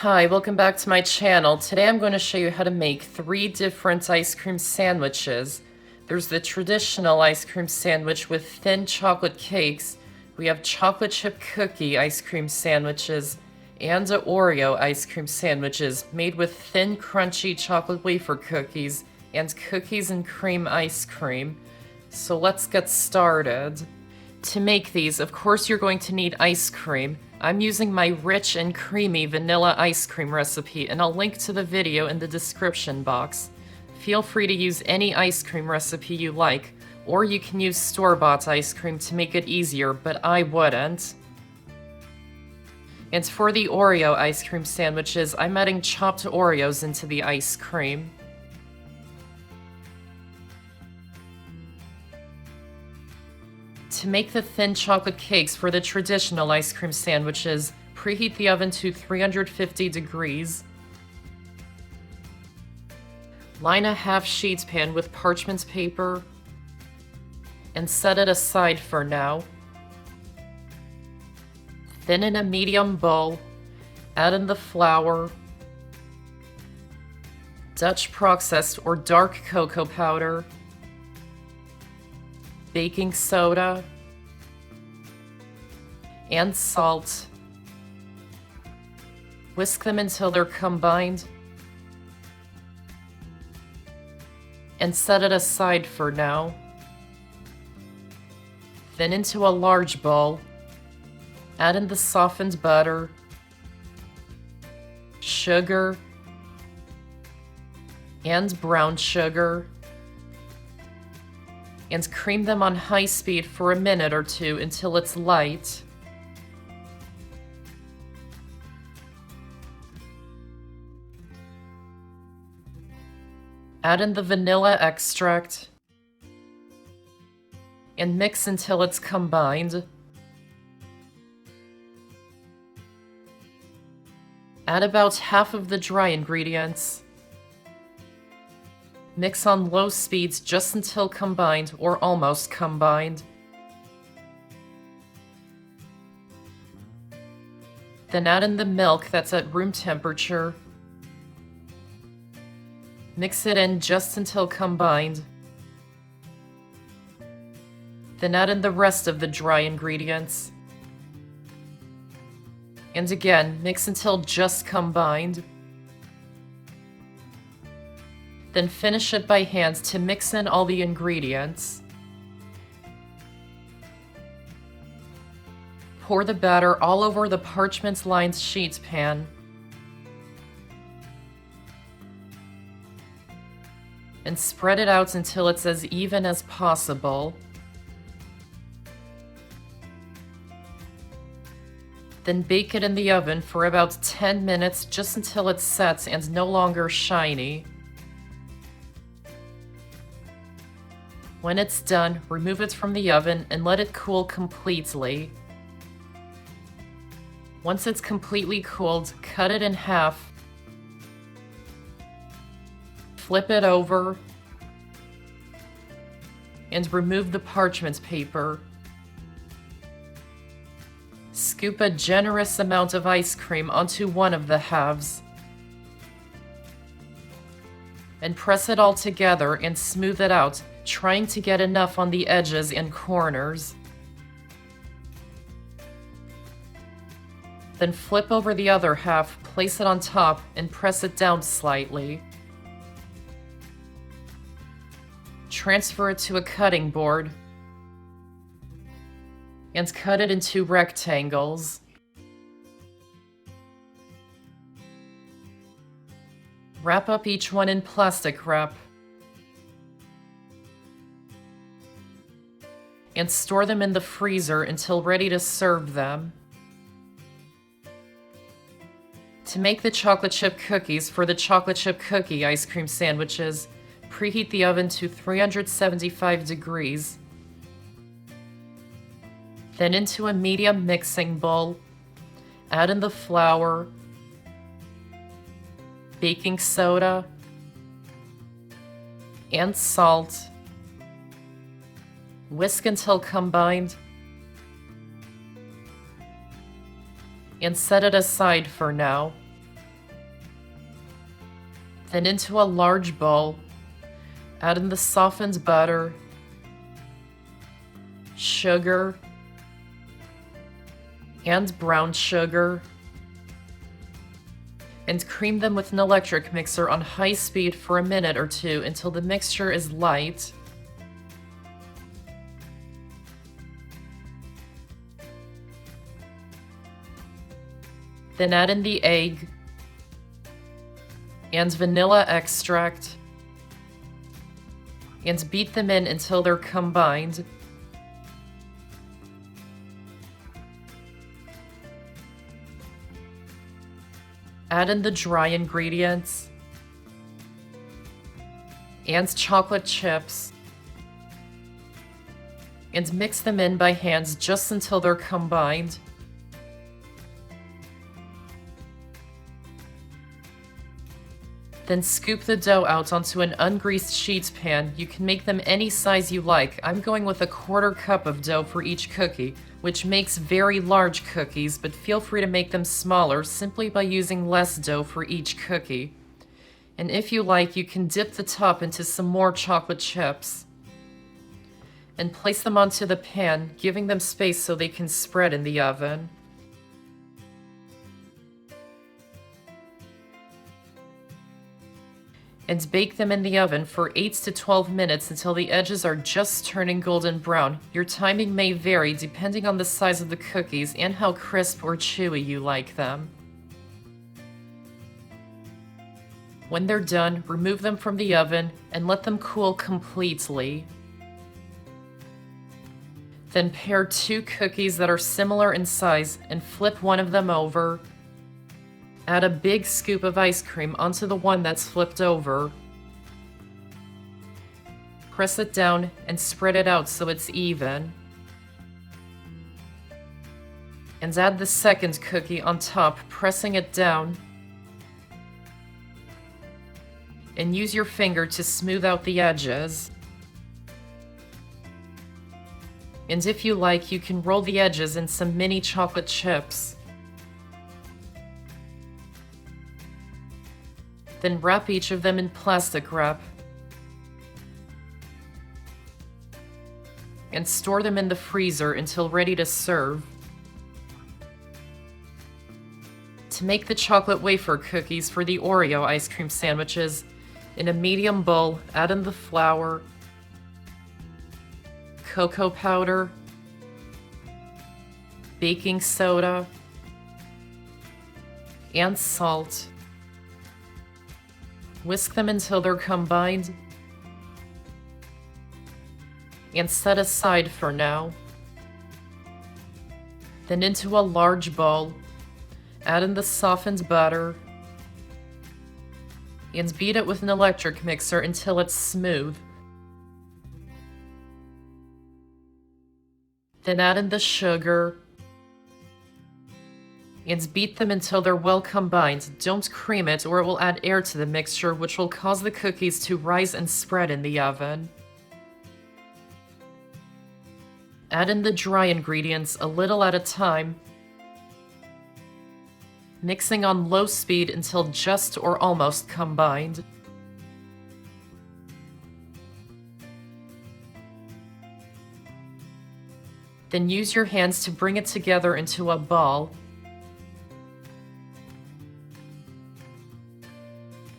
Hi, welcome back to my channel. Today I'm going to show you how to make 3 different ice cream sandwiches. There's the traditional ice cream sandwich with thin chocolate cakes. We have chocolate chip cookie ice cream sandwiches and Oreo ice cream sandwiches made with thin crunchy chocolate wafer cookies and cookies and cream ice cream. So let's get started. To make these, of course, you're going to need ice cream. I'm using my rich and creamy vanilla ice cream recipe, and I'll link to the video in the description box. Feel free to use any ice cream recipe you like, or you can use store-bought ice cream to make it easier, but I wouldn't. And for the Oreo ice cream sandwiches, I'm adding chopped Oreos into the ice cream. To make the thin chocolate cakes for the traditional ice cream sandwiches, preheat the oven to 350 degrees. Line a half-sheet pan with parchment paper and set it aside for now. Then in a medium bowl, add in the flour, Dutch processed or dark cocoa powder, baking soda, and salt. Whisk them until they're combined and set it aside for now. Then into a large bowl, add in the softened butter, sugar, and brown sugar, and cream them on high speed for a minute or two until it's light. Add in the vanilla extract and mix until it's combined. Add about half of the dry ingredients. Mix on low speeds just until combined or almost combined. Then add in the milk that's at room temperature. Mix it in just until combined. Then add in the rest of the dry ingredients. And again, mix until just combined. Then finish it by hand to mix in all the ingredients. Pour the batter all over the parchment-lined sheet pan. And spread it out until it's as even as possible. Then bake it in the oven for about 10 minutes just until it's set and no longer shiny. When it's done, remove it from the oven and let it cool completely. Once it's completely cooled, cut it in half. Flip it over and remove the parchment paper. Scoop a generous amount of ice cream onto one of the halves. And press it all together and smooth it out, trying to get enough on the edges and corners. Then flip over the other half, place it on top, and press it down slightly. Transfer it to a cutting board and cut it into rectangles. Wrap up each one in plastic wrap and store them in the freezer until ready to serve them. To make the chocolate chip cookies for the chocolate chip cookie ice cream sandwiches, preheat the oven to 375 degrees. Then into a medium mixing bowl, add in the flour, baking soda, and salt. Whisk until combined, and set it aside for now. Then into a large bowl, add in the softened butter, sugar, and brown sugar, and cream them with an electric mixer on high speed for a minute or two until the mixture is light. Then add in the egg and vanilla extract and beat them in until they're combined. Add in the dry ingredients and chocolate chips and mix them in by hand just until they're combined. Then scoop the dough out onto an ungreased sheet pan. You can make them any size you like. I'm going with a 1/4 cup of dough for each cookie, which makes very large cookies, but feel free to make them smaller simply by using less dough for each cookie. And if you like, you can dip the top into some more chocolate chips and place them onto the pan, giving them space so they can spread in the oven. And bake them in the oven for 8 to 12 minutes until the edges are just turning golden brown. Your timing may vary depending on the size of the cookies and how crisp or chewy you like them. When they're done, remove them from the oven and let them cool completely. Then pair 2 cookies that are similar in size and flip one of them over. Add a big scoop of ice cream onto the one that's flipped over. Press it down and spread it out so it's even. And add the second cookie on top, pressing it down. And use your finger to smooth out the edges. And if you like, you can roll the edges in some mini chocolate chips. Then wrap each of them in plastic wrap and store them in the freezer until ready to serve. To make the chocolate wafer cookies for the Oreo ice cream sandwiches, in a medium bowl, add in the flour, cocoa powder, baking soda, and salt. Whisk them until they're combined and set aside for now. Then into a large bowl, add in the softened butter and beat it with an electric mixer until it's smooth. Then add in the sugar and beat them until they're well combined. Don't cream it or it will add air to the mixture, which will cause the cookies to rise and spread in the oven. Add in the dry ingredients a little at a time, mixing on low speed until just or almost combined. Then use your hands to bring it together into a ball.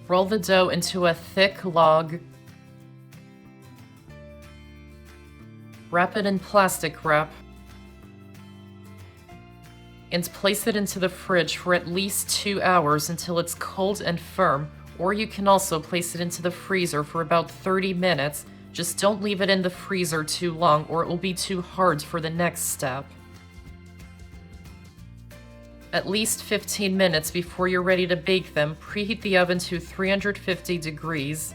Roll the dough into a thick log. Wrap it in plastic wrap. And place it into the fridge for at least 2 hours until it's cold and firm, or you can also place it into the freezer for about 30 minutes. Just don't leave it in the freezer too long or it will be too hard for the next step. At least 15 minutes before you're ready to bake them, preheat the oven to 350 degrees.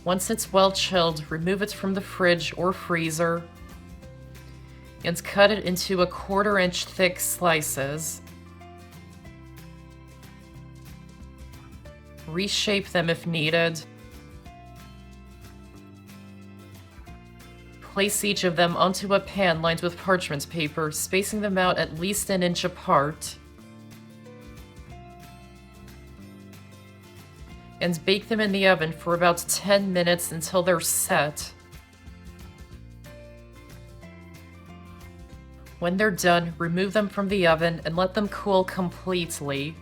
Once it's well chilled, remove it from the fridge or freezer and cut it into a 1/4 inch thick slices. Reshape them if needed. Place each of them onto a pan lined with parchment paper, spacing them out at least an inch apart. and bake them in the oven for about 10 minutes until they're set. When they're done, remove them from the oven and let them cool completely.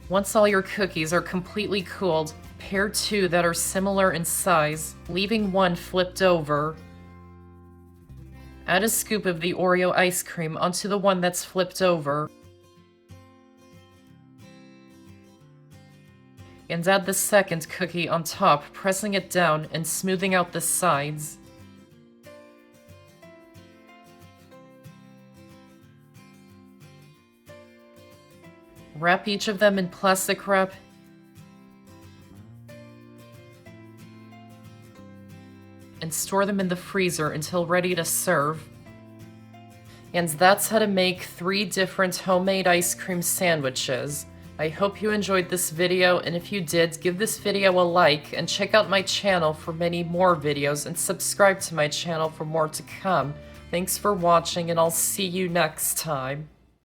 Once all your cookies are completely cooled, pair two that are similar in size, leaving one flipped over. Add a scoop of the Oreo ice cream onto the one that's flipped over. And add the second cookie on top, pressing it down and smoothing out the sides. Wrap each of them in plastic wrap and store them in the freezer until ready to serve. And that's how to make 3 different homemade ice cream sandwiches. I hope you enjoyed this video, and if you did, give this video a like and check out my channel for many more videos and subscribe to my channel for more to come. Thanks for watching, and I'll see you next time.